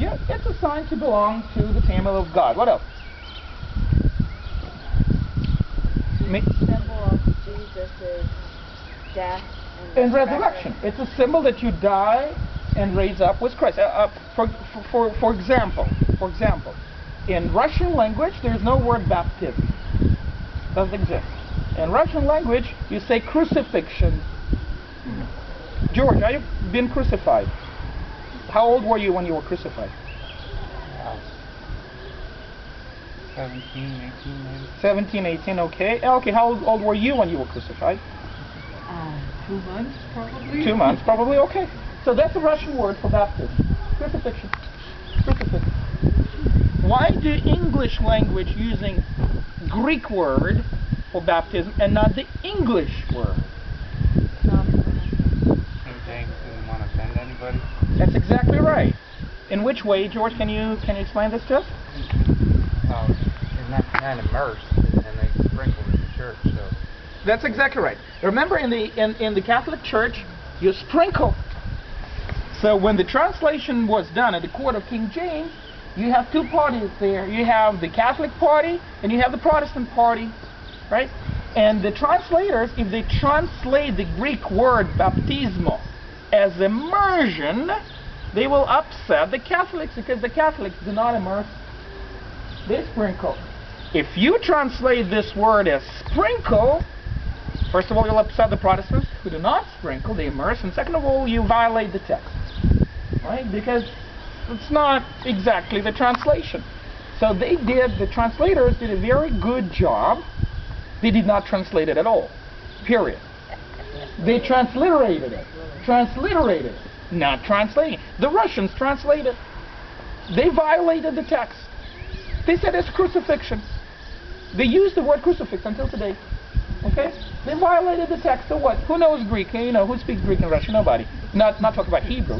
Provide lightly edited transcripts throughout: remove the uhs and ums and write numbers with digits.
Yeah, it's a sign to belong to the family of God. What else? Symbol of Jesus' death and resurrection. It's a symbol that you die and raise up with Christ. For example, in Russian language, there is no word baptism. Doesn't exist. In Russian language, you say crucifixion. George, have you been crucified? How old were you when you were crucified? 17, 18 maybe. 17, 18, okay. Okay, how old were you when you were crucified? 2 months, probably. 2 months, probably, okay. So that's a Russian word for baptism. Crucifixion. Crucifixion. Why do English language using Greek word for baptism and not the English word? James didn't want to offend anybody. That's exactly right. In which way, George? Can you explain this to us? They're not kind of immersed, and they sprinkle in the church. So that's exactly right. Remember, in the Catholic Church, you sprinkle. So when the translation was done at the court of King James, you have two parties there. You have the Catholic party and you have the Protestant party, right? And the translators, if they translate the Greek word baptismo as immersion, they will upset the Catholics, because the Catholics do not immerse, they sprinkle. If you translate this word as sprinkle, first of all, you'll upset the Protestants who do not sprinkle, they immerse, and second of all, you violate the text, right? Because it's not exactly the translation. So the translators did a very good job. They did not translate it at all, period. They transliterated it, not translating. The Russians translated. They violated the text. They said it's crucifixion. They used the word crucifix until today. Okay? They violated the text. So what? Who knows Greek? You know, who speaks Greek and Russian? Nobody. Not talking about Hebrew.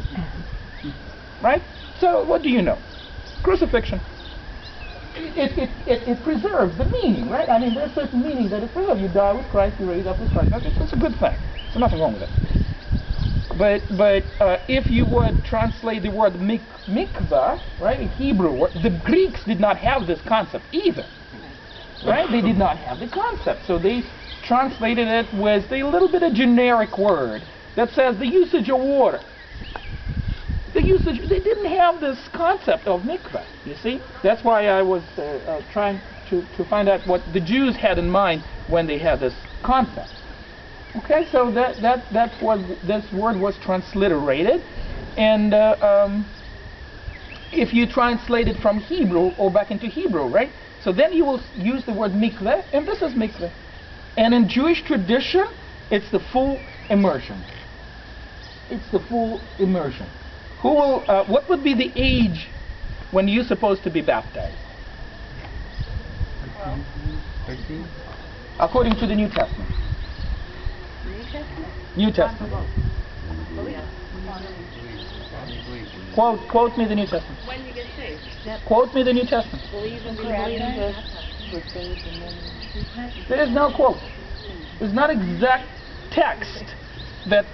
Right? So what do you know? Crucifixion. It preserves the meaning, right? I mean, there's certain meaning that it preserves. You die with Christ, you raise up with Christ. It's a good thing. There's nothing wrong with it. But if you would translate the word mikhva, right, in Hebrew, the Greeks did not have this concept either, right? They did not have the concept, so they translated it with a little bit of generic word that says the usage of water. They didn't have this concept of mikvah, you see? That's why I was trying to find out what the Jews had in mind when they had this concept. Okay, so that's what this word was transliterated, and if you translate it from Hebrew or back into Hebrew, right? So then you will use the word mikveh, and this is mikveh. And in Jewish tradition, it's the full immersion. It's the full immersion. Who will? What would be the age when you're supposed to be baptized? 13. According to the New Testament. New Testament. Quote me the New Testament. When you get saved. Quote me the New Testament. Believe in Christ. There is no quote. There's not exact text that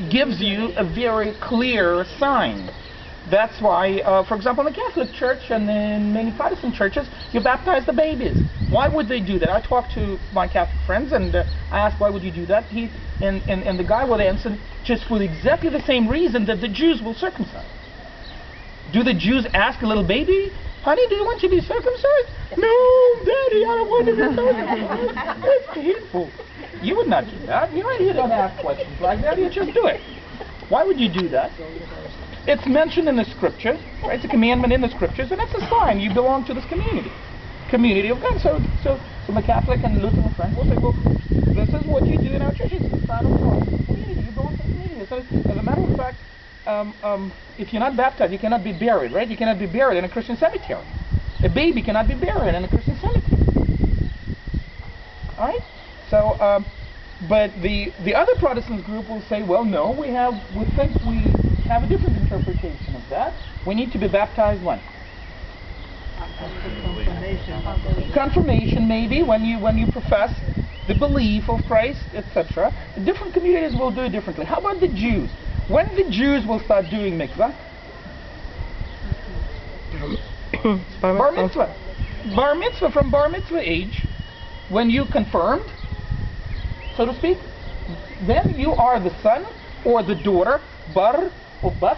gives you a very clear sign. That's why, for example, in the Catholic Church and in many Protestant churches, you baptize the babies. Why would they do that? I talked to my Catholic friends and I asked, why would you do that? And the guy would answer, just for exactly the same reason that the Jews will circumcise. Do the Jews ask a little baby, honey, do you want to be circumcised? No, Daddy, I don't want to be circumcised. That's painful. You would not do that. You don't ask questions like that. You just do it. Why would you do that? It's mentioned in the scriptures, right? It's a commandment in the scriptures, and it's a sign you belong to this community of God. So the Catholic and Lutheran friends will say, well, this is what you do in our church. It's a sign of God. Community. You belong to the community. So, as a matter of fact, if you're not baptized, you cannot be buried, right? You cannot be buried in a Christian cemetery. A baby cannot be buried in a Christian cemetery. All right? So, but the other Protestant group will say, well, no, we think we have a different interpretation of that. We need to be baptized when? Confirmation, maybe, when you profess the belief of Christ, etc. Different communities will do it differently. How about the Jews? When the Jews will start doing mikvah? Bar mitzvah. Bar mitzvah, from bar mitzvah age, when you confirmed, so to speak, then you are the son or the daughter, bar or bat,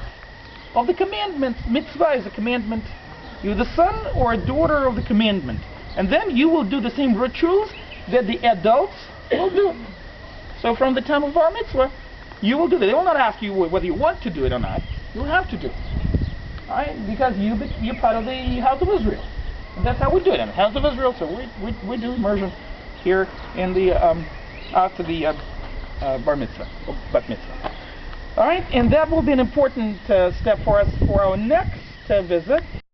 of the commandment. Mitzvah is a commandment. You're the son or a daughter of the commandment. And then you will do the same rituals that the adults will do. So from the time of bar mitzvah, you will do that. They will not ask you whether you want to do it or not. You have to do it. Alright? Because you're part of the house of Israel. And that's how we do it in the house of Israel. So we do immersion here in the after the bar mitzvah, or bat mitzvah. Alright? And that will be an important step for us for our next visit.